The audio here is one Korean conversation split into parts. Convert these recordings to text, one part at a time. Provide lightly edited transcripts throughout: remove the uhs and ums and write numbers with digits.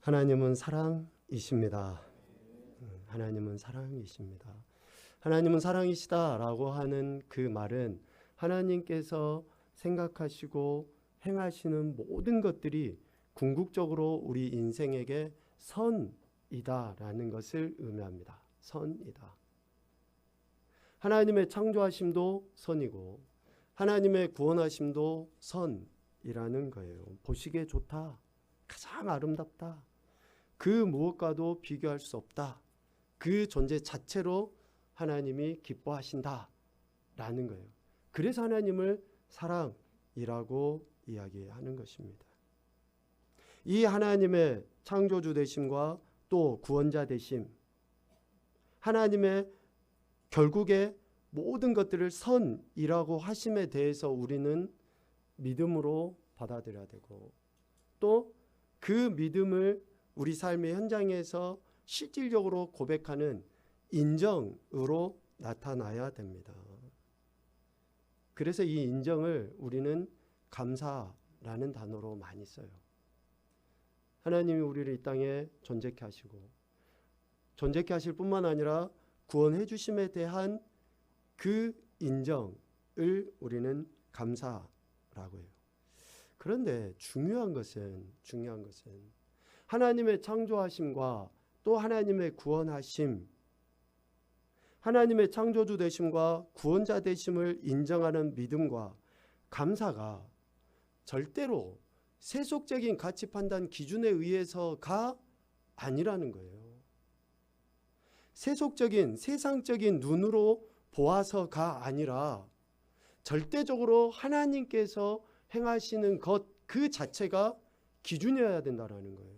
하나님은 사랑이십니다. 하나님은 사랑이십니다. 하나님은 사랑이시다라고 하는 그 말은 하나님께서 생각하시고 행하시는 모든 것들이 궁극적으로 우리 인생에게 선이다라는 것을 의미합니다. 선이다. 하나님의 창조하심도 선이고 하나님의 구원하심도 선이라는 거예요. 보시기에 좋다. 가장 아름답다. 그 무엇과도 비교할 수 없다. 그 존재 자체로 하나님이 기뻐하신다 라는 거예요. 그래서 하나님을 사랑이라고 이야기하는 것입니다. 이 하나님의 창조주 되심과 또 구원자 되심, 하나님의 결국에 모든 것들을 선이라고 하심에 대해서 우리는 믿음으로 받아들여야 되고, 또 그 믿음을 우리 삶의 현장에서 실질적으로 고백하는 인정으로 나타나야 됩니다. 그래서 이 인정을 우리는 감사라는 단어로 많이 써요. 하나님이 우리를 이 땅에 존재케 하시고, 존재케 하실 뿐만 아니라 구원해 주심에 대한 그 인정을 우리는 감사라고 해요. 그런데 중요한 것은 하나님의 창조하심과 또 하나님의 구원하심, 하나님의 창조주 되심과 구원자 되심을 인정하는 믿음과 감사가 절대로 세속적인 가치 판단 기준에 의해서가 아니라는 거예요. 세속적인 세상적인 눈으로 보아서가 아니라 절대적으로 하나님께서 행하시는 것 그 자체가 기준이어야 된다는 거예요.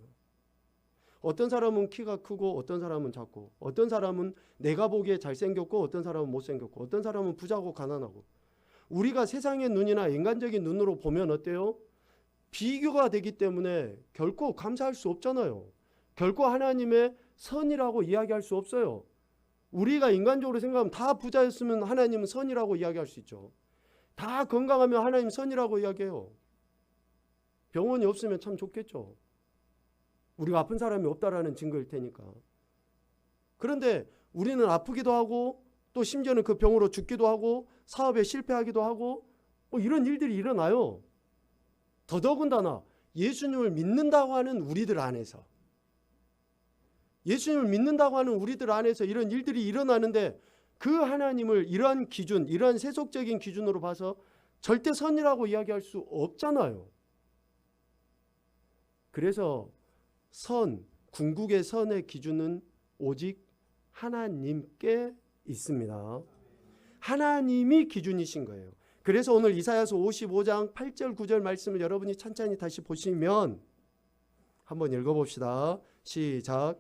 어떤 사람은 키가 크고 어떤 사람은 작고, 어떤 사람은 내가 보기에 잘생겼고 어떤 사람은 못생겼고, 어떤 사람은 부자고 가난하고, 우리가 세상의 눈이나 인간적인 눈으로 보면 어때요? 비교가 되기 때문에 결코 감사할 수 없잖아요. 결코 하나님의 선이라고 이야기할 수 없어요. 우리가 인간적으로 생각하면 다 부자였으면 하나님은 선이라고 이야기할 수 있죠. 다 건강하면 하나님 선이라고 이야기해요. 병원이 없으면 참 좋겠죠. 우리가 아픈 사람이 없다라는 증거일 테니까. 그런데 우리는 아프기도 하고 또 심지어는 그 병으로 죽기도 하고 사업에 실패하기도 하고 이런 일들이 일어나요. 더더군다나 예수님을 믿는다고 하는 우리들 안에서, 예수님을 믿는다고 하는 우리들 안에서 이런 일들이 일어나는데 그 하나님을 이러한 기준, 이러한 세속적인 기준으로 봐서 절대 선이라고 이야기할 수 없잖아요. 그래서 선, 궁극의 선의 기준은 오직 하나님께 있습니다. 하나님이 기준이신 거예요. 그래서 오늘 이사야서 55장 8절 9절 말씀을 여러분이 천천히 다시 보시면 한번 읽어봅시다. 시작.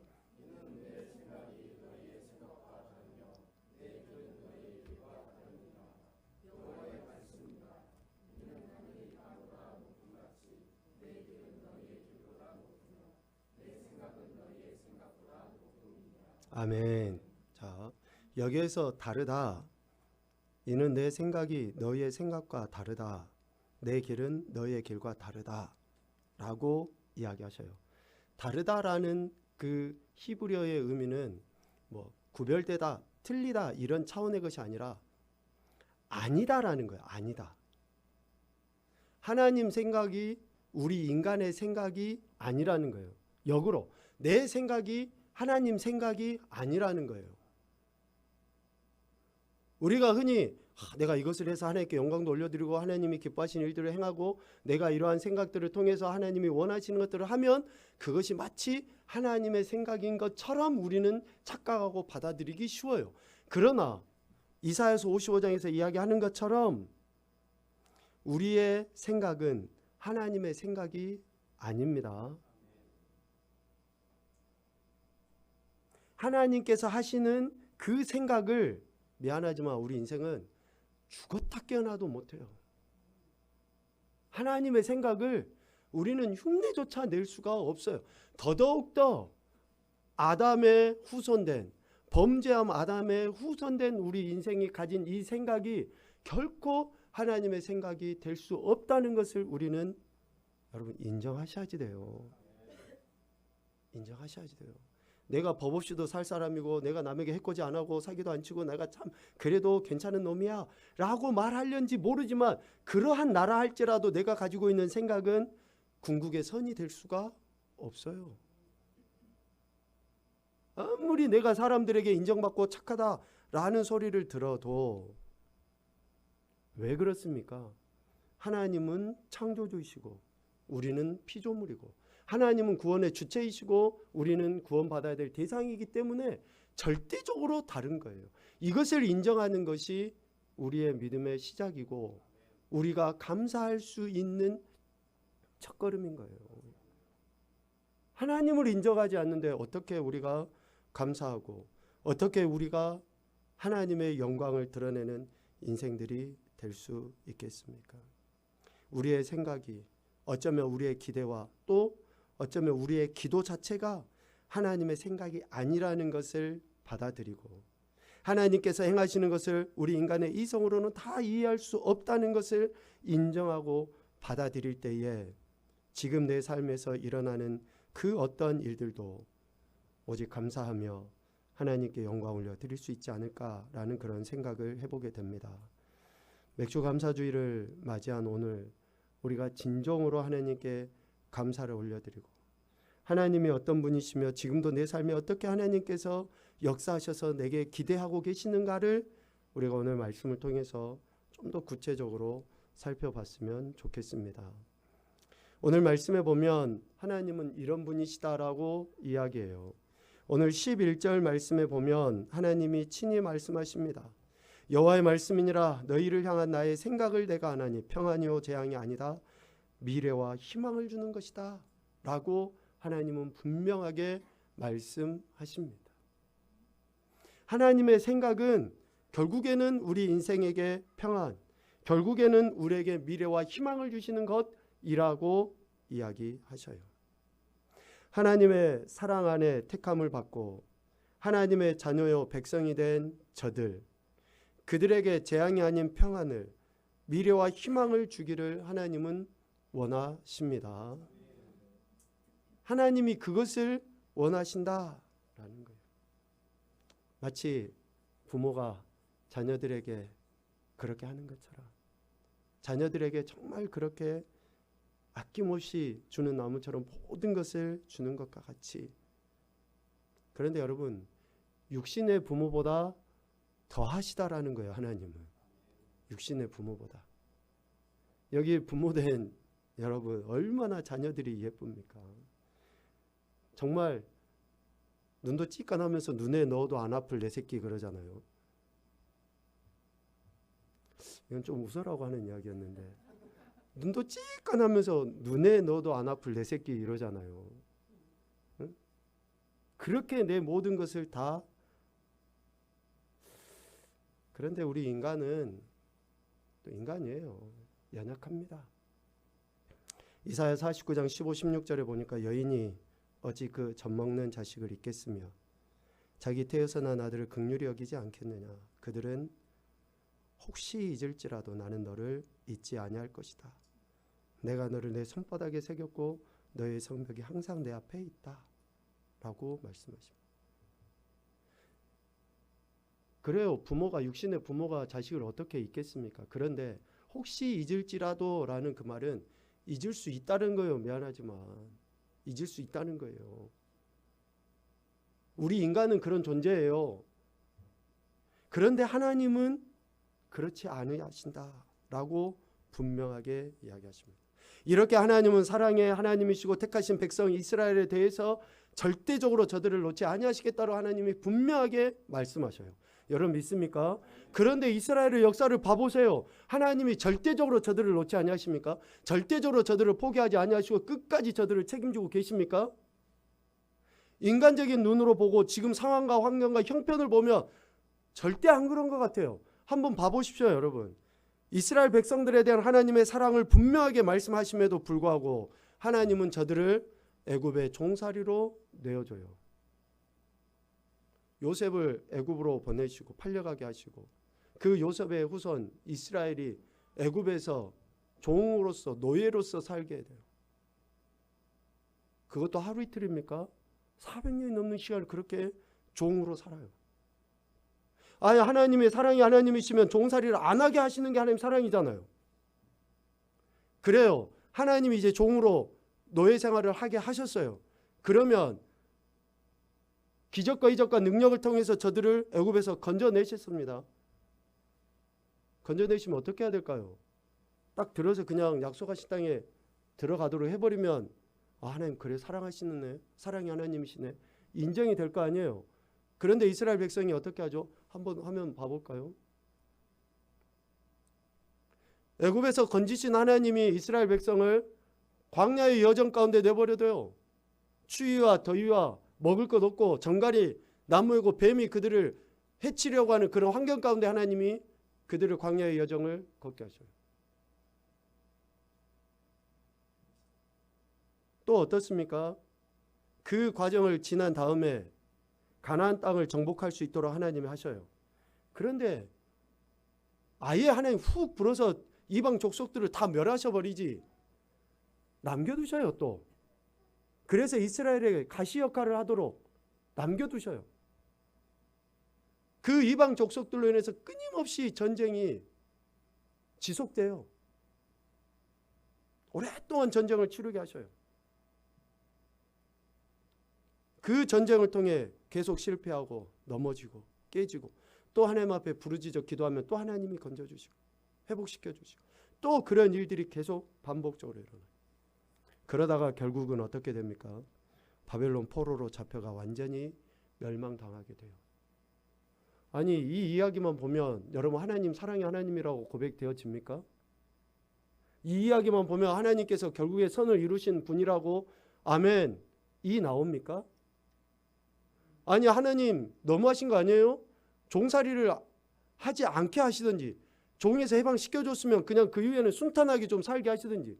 아멘. 자, 여기에서 다르다. 이는 내 생각이 너희의 생각과 다르다. 내 길은 너희의 길과 다르다. 라고 이야기하셔요. 다르다라는 그 히브리어의 의미는 구별되다, 틀리다 이런 차원의 것이 아니라 아니다라는 거예요. 아니다. 하나님 생각이 우리 인간의 생각이 아니라는 거예요. 역으로 내 생각이 하나님 생각이 아니라는 거예요. 우리가 흔히 내가 이것을 해서 하나님께 영광도 올려드리고 하나님이 기뻐하시는 일들을 행하고 내가 이러한 생각들을 통해서 하나님이 원하시는 것들을 하면 그것이 마치 하나님의 생각인 것처럼 우리는 착각하고 받아들이기 쉬워요. 그러나 이사야서 55장에서 이야기하는 것처럼 우리의 생각은 하나님의 생각이 아닙니다. 하나님께서 하시는 그 생각을 미안하지만 우리 인생은 죽었다 깨어나도 못해요. 하나님의 생각을 우리는 흉내조차 낼 수가 없어요. 더더욱더 아담의 후손된, 범죄함 아담의 후손된 우리 인생이 가진 이 생각이 결코 하나님의 생각이 될 수 없다는 것을 우리는 여러분 인정하셔야지 돼요. 인정하셔야 돼요. 내가 법 없이도 살 사람이고 내가 남에게 해코지 안 하고 사기도 안 치고 내가 참 그래도 괜찮은 놈이야 라고 말하려는지 모르지만 그러한 나라 할지라도 내가 가지고 있는 생각은 궁극의 선이 될 수가 없어요. 아무리 내가 사람들에게 인정받고 착하다라는 소리를 들어도 왜 그렇습니까? 하나님은 창조주이시고 우리는 피조물이고 하나님은 구원의 주체이시고 우리는 구원받아야 될 대상이기 때문에 절대적으로 다른 거예요. 이것을 인정하는 것이 우리의 믿음의 시작이고 우리가 감사할 수 있는 첫걸음인 거예요. 하나님을 인정하지 않는데 어떻게 우리가 감사하고 어떻게 우리가 하나님의 영광을 드러내는 인생들이 될 수 있겠습니까? 우리의 생각이 어쩌면 우리의 기대와 또 어쩌면 우리의 기도 자체가 하나님의 생각이 아니라는 것을 받아들이고 하나님께서 행하시는 것을 우리 인간의 이성으로는 다 이해할 수 없다는 것을 인정하고 받아들일 때에 지금 내 삶에서 일어나는 그 어떤 일들도 오직 감사하며 하나님께 영광 올려 드릴 수 있지 않을까라는 그런 생각을 해보게 됩니다. 맥주 감사주의를 맞이한 오늘 우리가 진정으로 하나님께 감사를 올려드리고 하나님이 어떤 분이시며 지금도 내 삶에 어떻게 하나님께서 역사하셔서 내게 기대하고 계시는가를 우리가 오늘 말씀을 통해서 좀 더 구체적으로 살펴봤으면 좋겠습니다. 오늘 말씀에 보면 하나님은 이런 분이시다라고 이야기해요. 오늘 11절 말씀에 보면 하나님이 친히 말씀하십니다. 여호와의 말씀이니라 너희를 향한 나의 생각을 내가 아나니 평안이요 재앙이 아니다 미래와 희망을 주는 것이다 라고 하나님은 분명하게 말씀하십니다. 하나님의 생각은 결국에는 우리 인생에게 평안, 결국에는 우리에게 미래와 희망을 주시는 것이라고 이야기하셔요. 하나님의 사랑 안에 택함을 받고 하나님의 자녀요 백성이 된 저들, 그들에게 재앙이 아닌 평안을, 미래와 희망을 주기를 하나님은 원하십니다. 하나님이 그것을 원하신다라는 거예요. 마치 부모가 자녀들에게 그렇게 하는 것처럼 자녀들에게 정말 그렇게 아낌없이 주는 나무처럼 모든 것을 주는 것과 같이. 그런데 여러분, 육신의 부모보다 더 하시다라는 거예요. 하나님은 육신의 부모보다. 여기 부모된 여러분 얼마나 자녀들이 예쁩니까? 정말 눈도 찌끈하면서 눈에 넣어도 안 아플 내 새끼 그러잖아요. 이건 좀 웃으라고 하는 이야기였는데 눈도 찌끈하면서 눈에 넣어도 안 아플 내 새끼 이러잖아요. 응? 그렇게 내 모든 것을 다. 그런데 우리 인간은 또 인간이에요. 연약합니다. 이사야 49장 15, 16절에 보니까 여인이 어찌 그 젖먹는 자식을 잊겠으며 자기 태에서 난 아들을 긍휼히 여기지 않겠느냐. 그들은 혹시 잊을지라도 나는 너를 잊지 아니할 것이다. 내가 너를 내 손바닥에 새겼고 너의 성벽이 항상 내 앞에 있다 라고 말씀하십니다. 그래요. 부모가, 육신의 부모가 자식을 어떻게 잊겠습니까? 그런데 혹시 잊을지라도 라는 그 말은 잊을 수 있다는 거예요. 미안하지만 잊을 수 있다는 거예요. 우리 인간은 그런 존재예요. 그런데 하나님은 그렇지 않으신다라고 분명하게 이야기하십니다. 이렇게 하나님은 사랑의 하나님이시고 택하신 백성 이스라엘에 대해서 절대적으로 저들을 놓지 아니하시겠다고 하나님이 분명하게 말씀하셔요. 여러분 믿습니까? 그런데 이스라엘의 역사를 봐보세요. 하나님이 절대적으로 저들을 놓지 아니하십니까? 절대적으로 저들을 포기하지 아니하시고 끝까지 저들을 책임지고 계십니까? 인간적인 눈으로 보고 지금 상황과 환경과 형편을 보면 절대 안 그런 것 같아요. 한번 봐보십시오, 여러분. 이스라엘 백성들에 대한 하나님의 사랑을 분명하게 말씀하심에도 불구하고 하나님은 저들을 애굽의 종살이로 내어줘요. 요셉을 애굽으로 보내시고 팔려가게 하시고 그 요셉의 후손 이스라엘이 애굽에서 종으로서 노예로서 살게 돼요. 그것도 하루 이틀입니까? 400년이 넘는 시간을 그렇게 종으로 살아요. 아니, 하나님의 사랑이 하나님이시면 종살이를 안 하게 하시는 게 하나님 사랑이잖아요. 그래요. 하나님이 이제 종으로 노예 생활을 하게 하셨어요. 그러면 기적과 이적과 능력을 통해서 저들을 애굽에서 건져내셨습니다. 건져내시면 어떻게 해야 될까요? 딱 들어서 그냥 약속하신 땅에 들어가도록 해버리면 하나님 그래 사랑하시네, 사랑이 하나님이시네, 인정이 될 거 아니에요. 그런데 이스라엘 백성이 어떻게 하죠? 한번 화면 봐볼까요? 애굽에서 건지신 하나님이 이스라엘 백성을 광야의 여정 가운데 내버려둬요. 추위와 더위와 먹을 것 없고 정갈이 나무이고 뱀이 그들을 해치려고 하는 그런 환경 가운데 하나님이 그들을 광야의 여정을 걷게 하셔요. 또 어떻습니까? 그 과정을 지난 다음에 가나안 땅을 정복할 수 있도록 하나님이 하셔요. 그런데 아예 하나님 훅 불어서 이방 족속들을 다 멸하셔버리지 남겨두셔요. 또 그래서 이스라엘에게 가시 역할을 하도록 남겨두셔요. 그 이방 족속들로 인해서 끊임없이 전쟁이 지속돼요. 오랫동안 전쟁을 치르게 하셔요. 그 전쟁을 통해 계속 실패하고 넘어지고 깨지고 또 하나님 앞에 부르짖어 기도하면 또 하나님이 건져주시고 회복시켜주시고 또 그런 일들이 계속 반복적으로 일어나요. 그러다가 결국은 어떻게 됩니까? 바벨론 포로로 잡혀가 완전히 멸망당하게 돼요. 아니 이 이야기만 보면 여러분 하나님 사랑의 하나님이라고 고백되어집니까? 이 이야기만 보면 하나님께서 결국에 선을 이루신 분이라고 아멘 이 나옵니까? 아니 하나님 너무하신 거 아니에요? 종살이를 하지 않게 하시든지 종에서 해방시켜줬으면 그냥 그 이후에는 순탄하게 좀 살게 하시든지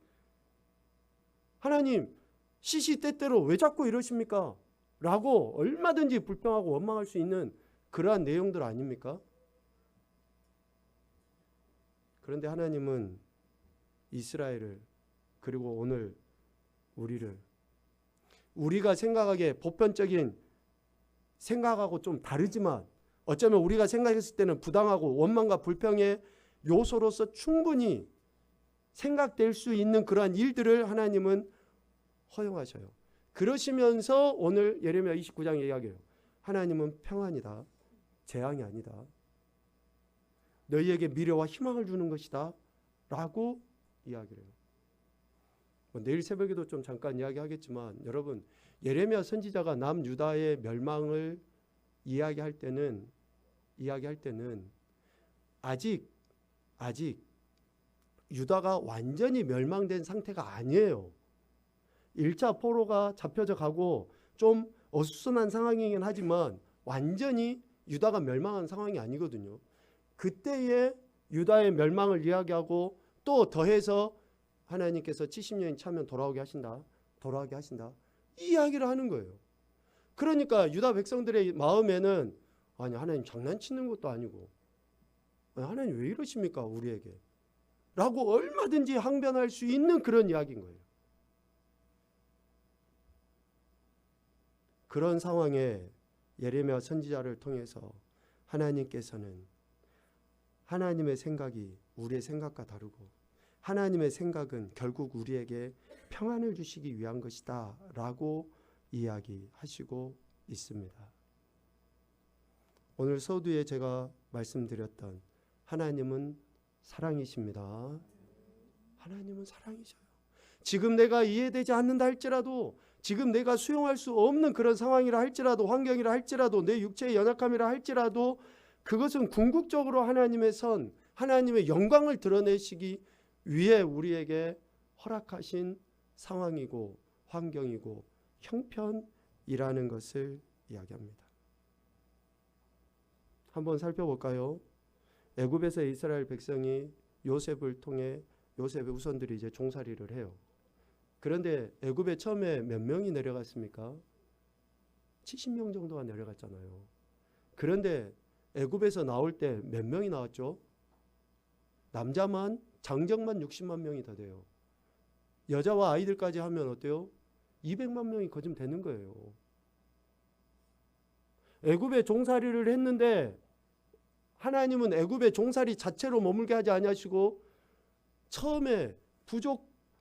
하나님 시시때때로 왜 자꾸 이러십니까? 라고 얼마든지 불평하고 원망할 수 있는 그러한 내용들 아닙니까? 그런데 하나님은 이스라엘을 그리고 오늘 우리를 우리가 생각하기에 보편적인 생각하고 좀 다르지만 어쩌면 우리가 생각했을 때는 부당하고 원망과 불평의 요소로서 충분히 생각될 수 있는 그러한 일들을 하나님은 허용하셔요. 그러시면서 오늘 예레미야 29장 이야기해요. 하나님은 평안이다. 재앙이 아니다. 너희에게 미래와 희망을 주는 것이다. 라고 이야기를 해요. 내일 새벽에도 좀 잠깐 이야기하겠지만 여러분 예레미야 선지자가 남유다의 멸망을 이야기할 때는 아직 유다가 완전히 멸망된 상태가 아니에요. 1차 포로가 잡혀져 가고 좀 어수선한 상황이긴 하지만 완전히 유다가 멸망한 상황이 아니거든요. 그때의 유다의 멸망을 이야기하고 또 더해서 하나님께서 70년이 차면 돌아오게 하신다. 이 이야기를 하는 거예요. 그러니까 유다 백성들의 마음에는 아니 하나님 장난치는 것도 아니고 아니, 하나님 왜 이러십니까 우리에게 라고 얼마든지 항변할 수 있는 그런 이야기인 거예요. 그런 상황에 예레미야 선지자를 통해서 하나님께서는 하나님의 생각이 우리의 생각과 다르고 하나님의 생각은 결국 우리에게 평안을 주시기 위한 것이다 라고 이야기하시고 있습니다. 오늘 서두에 제가 말씀드렸던 하나님은 사랑이십니다. 하나님은 사랑이셔요. 지금 내가 이해되지 않는다 할지라도 지금 내가 수용할 수 없는 그런 상황이라 할지라도 환경이라 할지라도 내 육체의 연약함이라 할지라도 그것은 궁극적으로 하나님의 선, 하나님의 영광을 드러내시기 위해 우리에게 허락하신 상황이고 환경이고 형편이라는 것을 이야기합니다. 한번 살펴볼까요? 애굽에서 이스라엘 백성이 요셉을 통해 요셉의 후손들이 이제 종살이를 해요. 그런데 애굽에 처음에 몇 명이 내려갔습니까? 70명 정도가 내려갔잖아요. 그런데 애굽에서 나올 때 몇 명이 나왔죠? 남자만 장정만 60만 명이 더 돼요. 여자와 아이들까지 하면 어때요? 200만 명이 거짓 되는 거예요. 애굽의 종살이를 했는데 하나님은 애굽의 종살이 자체로 머물게 하지 아니하시고 처음에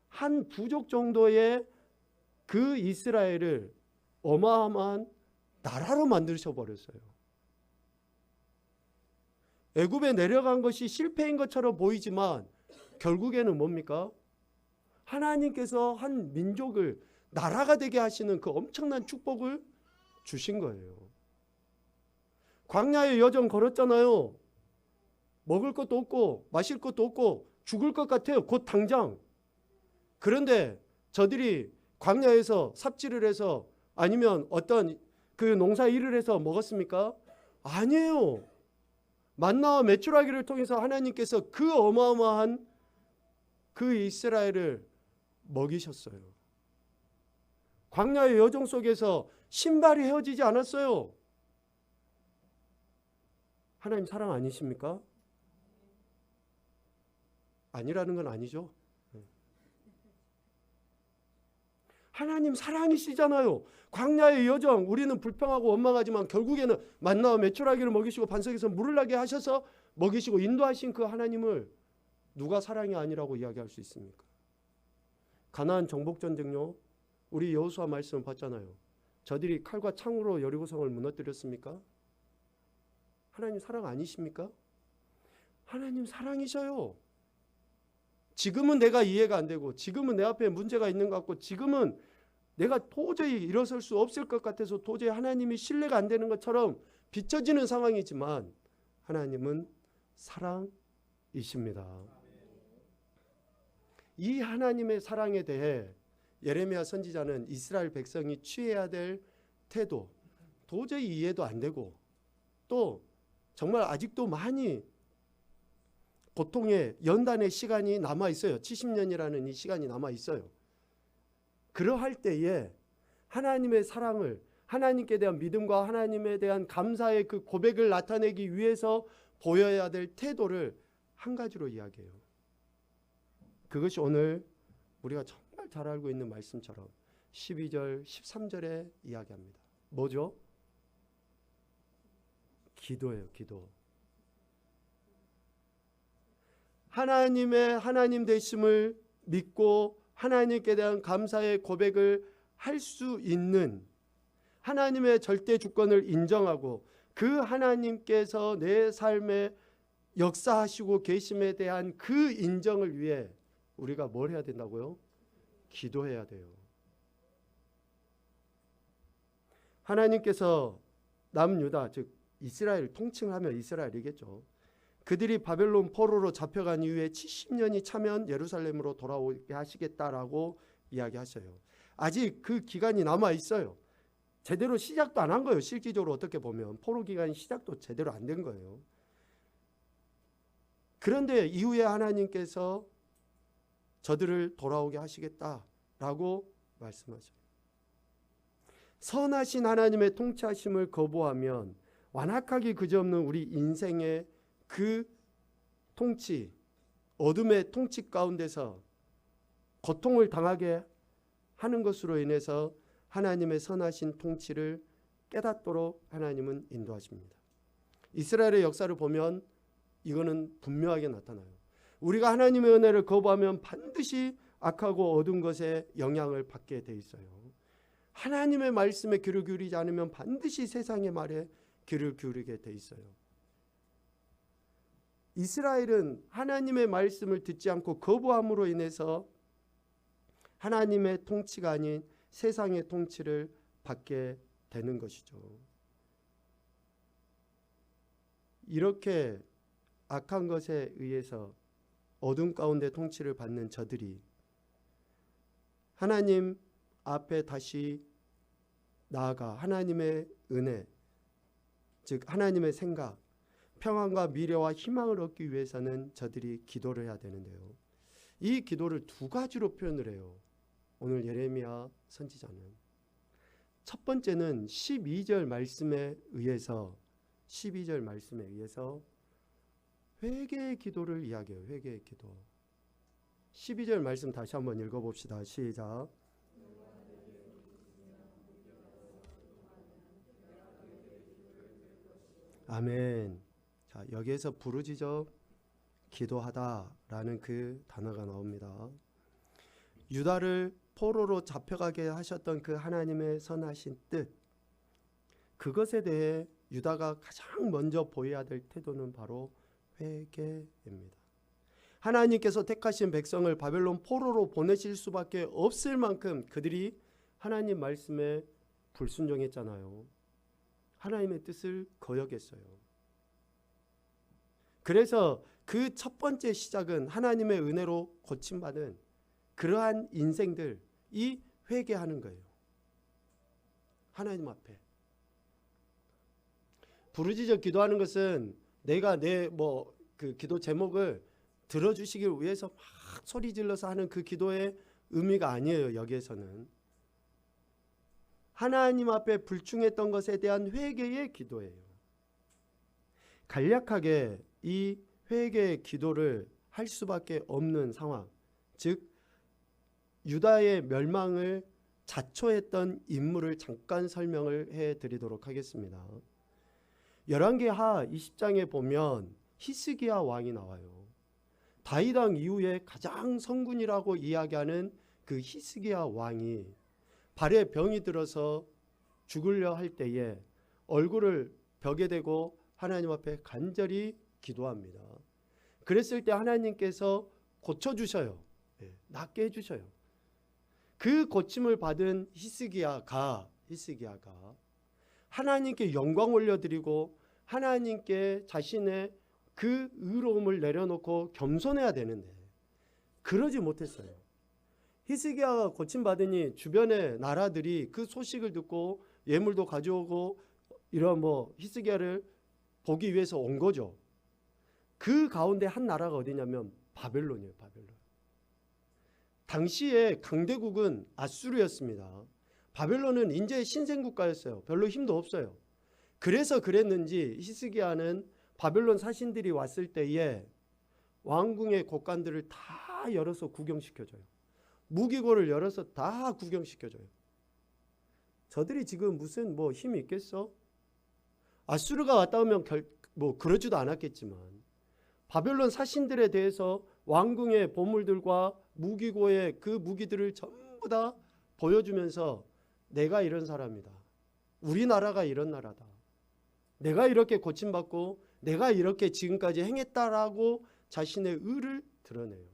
한 부족 정도의 그 이스라엘을 어마어마한 나라로 만드셔 버렸어요. 애굽에 내려간 것이 실패인 것처럼 보이지만 결국에는 뭡니까? 하나님께서 한 민족을 나라가 되게 하시는 그 엄청난 축복을 주신 거예요. 광야의 여정 걸었잖아요. 먹을 것도 없고 마실 것도 없고 죽을 것 같아요. 곧 당장. 그런데 저들이 광야에서 삽질을 해서 아니면 어떤 그 농사 일을 해서 먹었습니까? 아니에요. 만나와 메추라기를 통해서 하나님께서 그 어마어마한 그 이스라엘을 먹이셨어요. 광야의 여정 속에서 신발이 헤어지지 않았어요. 하나님 사랑 아니십니까? 아니라는 건 아니죠. 하나님 사랑이시잖아요. 광야의 여정 우리는 불평하고 원망하지만 결국에는 만나와 메추라기를 먹이시고 반석에서 물을 나게 하셔서 먹이시고 인도하신 그 하나님을 누가 사랑이 아니라고 이야기할 수 있습니까? 가나안 정복 전쟁요. 우리 여호수아 말씀 봤잖아요. 저들이 칼과 창으로 여리고성을 무너뜨렸습니까? 하나님 사랑 아니십니까? 하나님 사랑이셔요. 지금은 내가 이해가 안 되고 지금은 내 앞에 문제가 있는 것 같고 지금은 내가 도저히 일어설 수 없을 것 같아서 도저히 하나님이 신뢰가 안 되는 것처럼 비춰지는 상황이지만 하나님은 사랑이십니다. 이 하나님의 사랑에 대해 예레미야 선지자는 이스라엘 백성이 취해야 될 태도 도저히 이해도 안 되고 또 정말 아직도 많이 고통의 연단의 시간이 남아 있어요. 70년이라는 이 시간이 남아 있어요. 그러할 때에 하나님의 사랑을 하나님께 대한 믿음과 하나님에 대한 감사의 그 고백을 나타내기 위해서 보여야 될 태도를 한 가지로 이야기해요. 그것이 오늘 우리가 정말 잘 알고 있는 말씀처럼 12절, 13절에 이야기합니다. 뭐죠? 기도예요. 기도. 하나님의 하나님 되심을 믿고 하나님께 대한 감사의 고백을 할 수 있는 하나님의 절대 주권을 인정하고 그 하나님께서 내 삶에 역사하시고 계심에 대한 그 인정을 위해 우리가 뭘 해야 된다고요? 기도해야 돼요. 하나님께서 남유다 즉 이스라엘 통칭하면 이스라엘이겠죠. 그들이 바벨론 포로로 잡혀간 이후에 70년이 차면 예루살렘으로 돌아오게 하시겠다라고 이야기하셔요. 아직 그 기간이 남아 있어요. 제대로 시작도 안 한 거예요. 실질적으로 어떻게 보면 포로 기간이 시작도 제대로 안 된 거예요. 그런데 이후에 하나님께서 저들을 돌아오게 하시겠다라고 말씀하셔요. 선하신 하나님의 통치하심을 거부하면 완악하기 그지없는 우리 인생의 그 통치, 어둠의 통치 가운데서 고통을 당하게 하는 것으로 인해서 하나님의 선하신 통치를 깨닫도록 하나님은 인도하십니다. 이스라엘의 역사를 보면 이거는 분명하게 나타나요. 우리가 하나님의 은혜를 거부하면 반드시 악하고 어두운 것에 영향을 받게 돼 있어요. 하나님의 말씀에 귀를 기울이지 않으면 반드시 세상의 말에 귀를 기울이게 돼 있어요. 이스라엘은 하나님의 말씀을 듣지 않고 거부함으로 인해서 하나님의 통치가 아닌 세상의 통치를 받게 되는 것이죠. 이렇게 악한 것에 의해서 어둠 가운데 통치를 받는 저들이 하나님 앞에 다시 나아가 하나님의 은혜, 즉 하나님의 생각, 평안과 미래와 희망을 얻기 위해서는 저들이 기도를 해야 되는데요. 이 기도를 두 가지로 표현을 해요. 오늘 예레미야 선지자는. 첫 번째는 12절 말씀에 의해서 회개의 기도를 이야기해요. 회개의 기도. 12절 말씀 다시 한번 읽어봅시다. 시작. 아멘. 자, 여기에서 부르짖어 기도하다라는 그 단어가 나옵니다. 유다를 포로로 잡혀가게 하셨던 그 하나님의 선하신 뜻, 그것에 대해 유다가 가장 먼저 보여야 될 태도는 바로 회개입니다. 하나님께서 택하신 백성을 바벨론 포로로 보내실 수밖에 없을 만큼 그들이 하나님 말씀에 불순종했잖아요. 하나님의 뜻을 거역했어요. 그래서 그 첫 번째 시작은 하나님의 은혜로 고침받은 그러한 인생들이 회개하는 거예요. 하나님 앞에 부르짖어 기도하는 것은 내가 내 그 기도 제목을 들어주시길 위해서 막 소리 질러서 하는 그 기도의 의미가 아니에요. 여기에서는 하나님 앞에 불충했던 것에 대한 회개의 기도예요. 간략하게 이 회개의 기도를 할 수밖에 없는 상황, 즉 유다의 멸망을 자초했던 인물을 잠깐 설명을 해드리도록 하겠습니다. 열왕기하 20장에 보면 히스기야 왕이 나와요. 다윗 왕 이후에 가장 성군이라고 이야기하는 그 히스기야 왕이 발에 병이 들어서 죽으려 할 때에 얼굴을 벽에 대고 하나님 앞에 간절히 기도합니다. 그랬을 때 하나님께서 고쳐주셔요. 낫게 해주셔요. 그 고침을 받은 히스기야가 하나님께 영광 올려드리고 하나님께 자신의 그 의로움을 내려놓고 겸손해야 되는데 그러지 못했어요. 히스기야가 고침받으니 주변의 나라들이 그 소식을 듣고 예물도 가져오고 이런 히스기야를 보기 위해서 온 거죠. 그 가운데 한 나라가 어디냐면 바벨론이에요. 바벨론. 당시에 강대국은 아수르였습니다. 바벨론은 인제 신생국가였어요. 별로 힘도 없어요. 그래서 그랬는지 히스기야는 바벨론 사신들이 왔을 때에 왕궁의 곳간들을 다 열어서 구경시켜줘요. 무기고를 열어서 다 구경시켜줘요. 저들이 지금 무슨 힘이 있겠어? 아수르가 왔다 오면 그러지도 않았겠지만 바벨론 사신들에 대해서 왕궁의 보물들과 무기고의 그 무기들을 전부 다 보여주면서 내가 이런 사람이다. 우리나라가 이런 나라다. 내가 이렇게 고침받고 내가 이렇게 지금까지 행했다라고 자신의 의를 드러내요.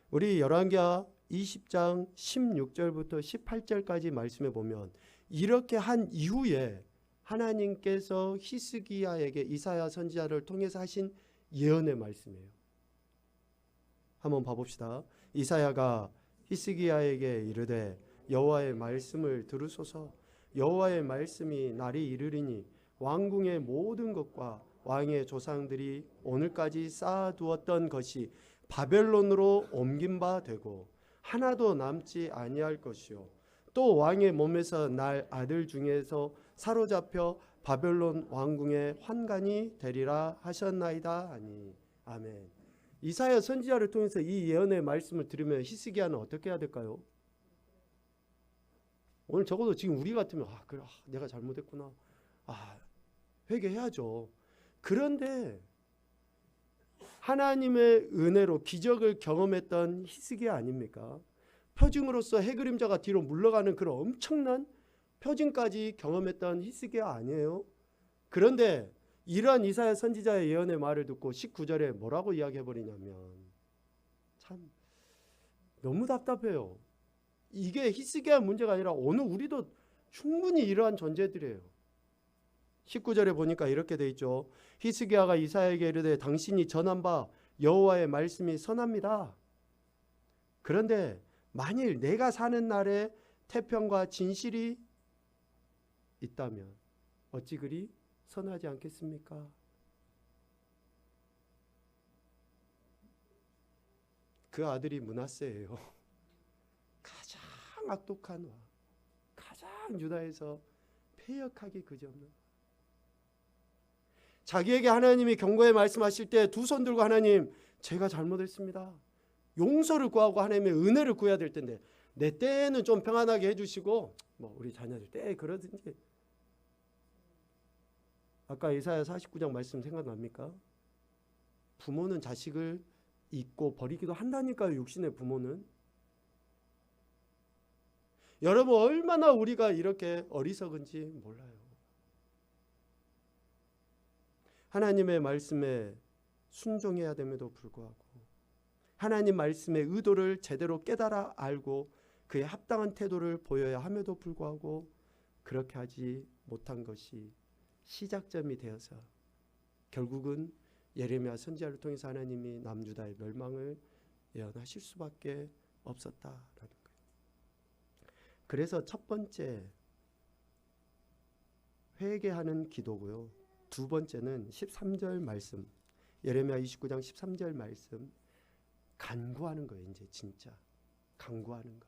우리 열왕기하 20장 16절부터 18절까지 말씀해 보면 이렇게 한 이후에 하나님께서 히스기야에게 이사야 선지자를 통해서 하신 예언의 말씀이에요. 한번 봐봅시다. 이사야가 히스기야에게 이르되 여호와의 말씀을 들으소서. 여호와의 말씀이 날이 이르리니 왕궁의 모든 것과 왕의 조상들이 오늘까지 쌓아두었던 것이 바벨론으로 옮긴 바 되고 하나도 남지 아니할 것이요 또 왕의 몸에서 날 아들 중에서 사로잡혀 바벨론 왕궁의 환관이 되리라 하셨나이다 하니. 아멘. 이사야 선지자를 통해서 이 예언의 말씀을 들으면 히스기야는 어떻게 해야 될까요? 오늘 적어도 지금 우리 같으면 그래, 내가 잘못했구나. 회개해야죠. 그런데 하나님의 은혜로 기적을 경험했던 히스기야 아닙니까? 표징으로서 해그림자가 뒤로 물러가는 그런 엄청난 표징까지 경험했던 히스기야 아니에요? 그런데 이러한 이사야 선지자의 예언의 말을 듣고 19절에 뭐라고 이야기해버리냐면 참 너무 답답해요. 이게 히스기야 문제가 아니라 오늘 우리도 충분히 이러한 존재들이에요. 19절에 보니까 이렇게 돼 있죠. 히스기야가 이사야에게 이르되 당신이 전한 바 여호와의 말씀이 선합니다. 그런데 만일 내가 사는 날에 태평과 진실이 있다면 어찌 그리 선하지 않겠습니까? 그 아들이 므낫세예요. 가장 악독한 왕, 가장 유다에서 패역하기 그지없는. 자기에게 하나님이 경고의 말씀하실 때 두 손 들고 하나님 제가 잘못했습니다. 용서를 구하고 하나님의 은혜를 구해야 될 텐데 내 때는 좀 평안하게 해주시고 우리 자녀들 때 그러든지 아까 이사야 49장 말씀 생각납니까? 부모는 자식을 잊고 버리기도 한다니까요. 육신의 부모는. 여러분 얼마나 우리가 이렇게 어리석은지 몰라요. 하나님의 말씀에 순종해야 됨에도 불구하고 하나님 말씀의 의도를 제대로 깨달아 알고 그에 합당한 태도를 보여야 함에도 불구하고 그렇게 하지 못한 것이 시작점이 되어서 결국은 예레미야 선지자를 통해서 하나님이 남유다의 멸망을 예언하실 수밖에 없었다라는 거예요. 그래서 첫 번째 회개하는 기도고요. 두 번째는 13절 말씀, 예레미야 29장 13절 말씀, 간구하는 거예요. 이제 진짜 간구하는 거.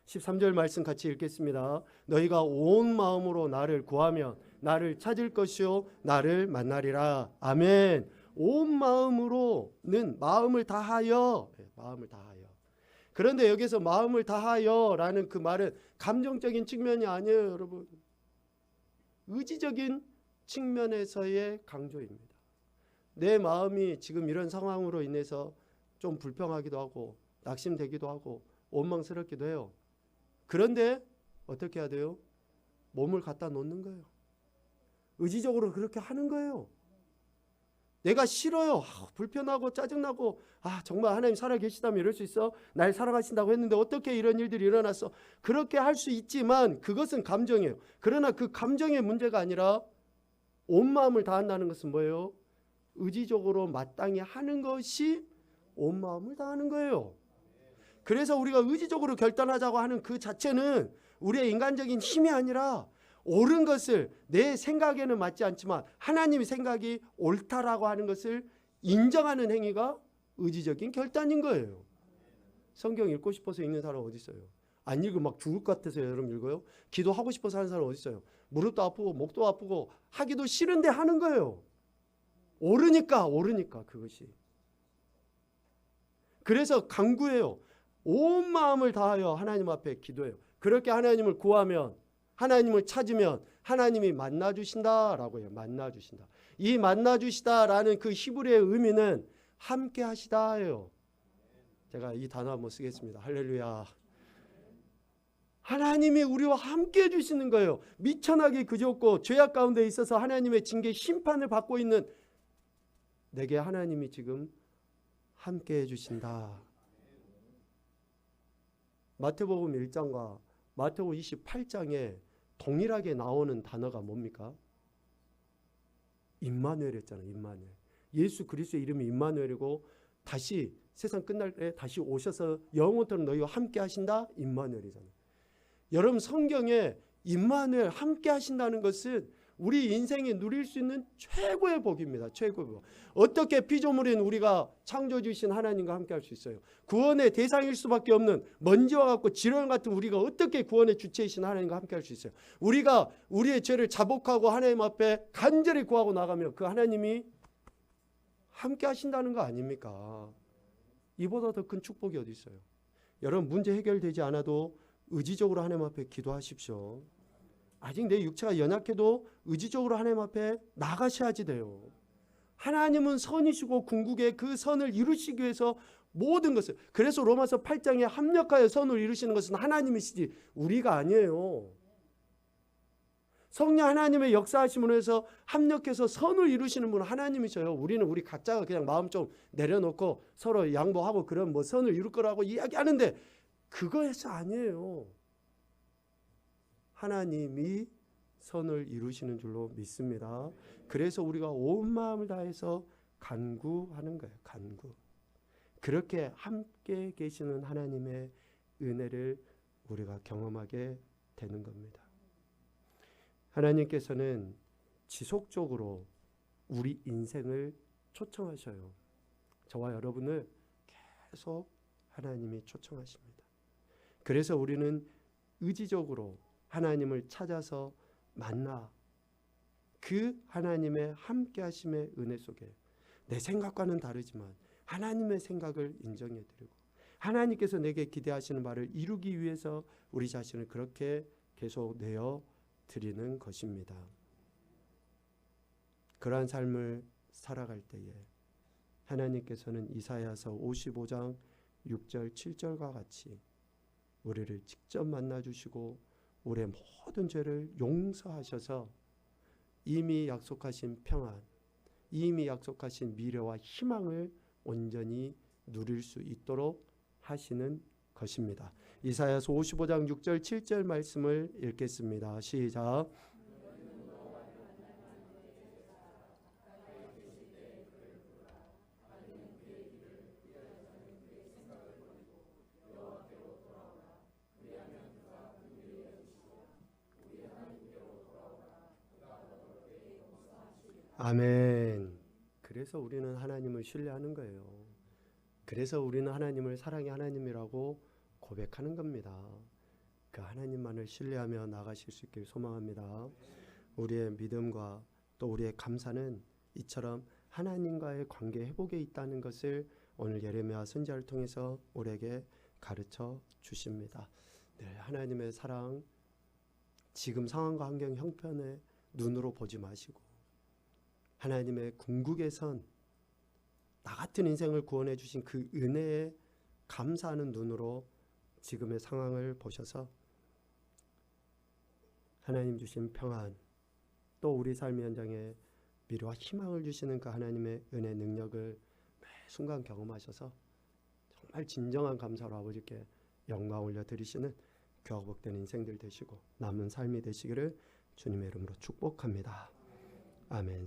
13절 말씀 같이 읽겠습니다. 너희가 온 마음으로 나를 구하면 나를 찾을 것이요 나를 만나리라. 아멘. 온 마음으로는 마음을 다하여, 마음을 다하여. 그런데 여기서 마음을 다하여라는 그 말은 감정적인 측면이 아니에요, 여러분. 의지적인 측면에서의 강조입니다. 내 마음이 지금 이런 상황으로 인해서 좀 불평하기도 하고 낙심되기도 하고 원망스럽기도 해요. 그런데 어떻게 해야 돼요? 몸을 갖다 놓는 거예요. 의지적으로 그렇게 하는 거예요. 내가 싫어요. 불편하고 짜증나고 정말 하나님 살아계시다면 이럴 수 있어? 날 살아가신다고 했는데 어떻게 이런 일들이 일어났어? 그렇게 할 수 있지만 그것은 감정이에요. 그러나 그 감정의 문제가 아니라 온 마음을 다한다는 것은 뭐예요? 의지적으로 마땅히 하는 것이 온 마음을 다하는 거예요. 그래서 우리가 의지적으로 결단하자고 하는 그 자체는 우리의 인간적인 힘이 아니라 옳은 것을 내 생각에는 맞지 않지만 하나님의 생각이 옳다라고 하는 것을 인정하는 행위가 의지적인 결단인 거예요. 성경 읽고 싶어서 읽는 사람 어디 있어요? 안 읽으면 막 죽을 것 같아서 여러분 읽어요? 기도하고 싶어서 하는 사람 어디 있어요? 무릎도 아프고 목도 아프고 하기도 싫은데 하는 거예요. 옳으니까 그것이. 그래서 간구해요. 온 마음을 다하여 하나님 앞에 기도해요. 그렇게 하나님을 구하면 하나님을 찾으면 하나님이 만나주신다라고 해요. 만나주신다. 이 만나주시다라는 그 히브리의 의미는 함께 하시다예요. 제가 이 단어 한번 쓰겠습니다. 할렐루야. 하나님이 우리와 함께 해주시는 거예요. 미천하게 그졌고 죄악 가운데 있어서 하나님의 징계 심판을 받고 있는 내게 하나님이 지금 함께 해주신다. 마태복음 1장과 마태복음 28장에 동일하게 나오는 단어가 뭡니까? 임마누엘이었잖아요. 임마누엘. 예수 그리스도의 이름이 임마누엘이고 다시 세상 끝날 때 다시 오셔서 영원토록 너희와 함께 하신다. 임마누엘이잖아요. 여러분 성경에 임마누엘 함께 하신다는 것은 우리 인생에 누릴 수 있는 최고의 복입니다. 최고의 복. 어떻게 피조물인 우리가 창조주신 하나님과 함께 할 수 있어요? 구원의 대상일 수밖에 없는 먼지와 같고 지렁이 같은 우리가 어떻게 구원의 주체이신 하나님과 함께 할 수 있어요? 우리가 우리의 죄를 자복하고 하나님 앞에 간절히 구하고 나가면 그 하나님이 함께 하신다는 거 아닙니까? 이보다 더 큰 축복이 어디 있어요? 여러분 문제 해결되지 않아도 의지적으로 하나님 앞에 기도하십시오. 아직 내 육체가 연약해도 의지적으로 하나님 앞에 나가셔야지 돼요. 하나님은 선이시고 궁극의 그 선을 이루시기 위해서 모든 것을, 그래서 로마서 8장에 합력하여 선을 이루시는 것은 하나님이시지 우리가 아니에요. 성령 하나님의 역사하심으로 해서 합력해서 선을 이루시는 분은 하나님이셔요. 우리는 우리 각자가 그냥 마음 좀 내려놓고 서로 양보하고 그런 뭐 선을 이룰 거라고 이야기하는데 그거에서 아니에요. 하나님이 선을 이루시는 줄로 믿습니다. 그래서 우리가 온 마음을 다해서 간구하는 거예요. 간구. 그렇게 함께 계시는 하나님의 은혜를 우리가 경험하게 되는 겁니다. 하나님께서는 지속적으로 우리 인생을 초청하셔요. 저와 여러분을 계속 하나님이 초청하십니다. 그래서 우리는 의지적으로 하나님을 찾아서 만나 그 하나님의 함께 하심의 은혜 속에 내 생각과는 다르지만 하나님의 생각을 인정해 드리고 하나님께서 내게 기대하시는 바를 이루기 위해서 우리 자신을 그렇게 계속 내어 드리는 것입니다. 그러한 삶을 살아갈 때에 하나님께서는 이사야서 55장 6절 7절과 같이 우리를 직접 만나주시고 우리의 모든 죄를 용서하셔서 이미 약속하신 평안, 이미 약속하신 미래와 희망을 온전히 누릴 수 있도록 하시는 것입니다. 이사야서 55장 6절 7절 말씀을 읽겠습니다. 시작. 아멘. 그래서 우리는 하나님을 신뢰하는 거예요. 그래서 우리는 하나님을 사랑의 하나님이라고 고백하는 겁니다. 그 하나님만을 신뢰하며 나가실 수 있길 소망합니다. 우리의 믿음과 또 우리의 감사는 이처럼 하나님과의 관계 회복에 있다는 것을 오늘 예레미야 선지자를 통해서 우리에게 가르쳐 주십니다. 네, 하나님의 사랑, 지금 상황과 환경 형편에 눈으로 보지 마시고 하나님의 궁극의 나 같은 인생을 구원해 주신 그 은혜에 감사하는 눈으로 지금의 상황을 보셔서 하나님 주신 평안, 또 우리 삶의 현장에 미래와 희망을 주시는 그 하나님의 은혜 능력을 매 순간 경험하셔서 정말 진정한 감사로 아버지께 영광 올려드리시는 귀하고 복된 인생들 되시고 남은 삶이 되시기를 주님의 이름으로 축복합니다. 아멘.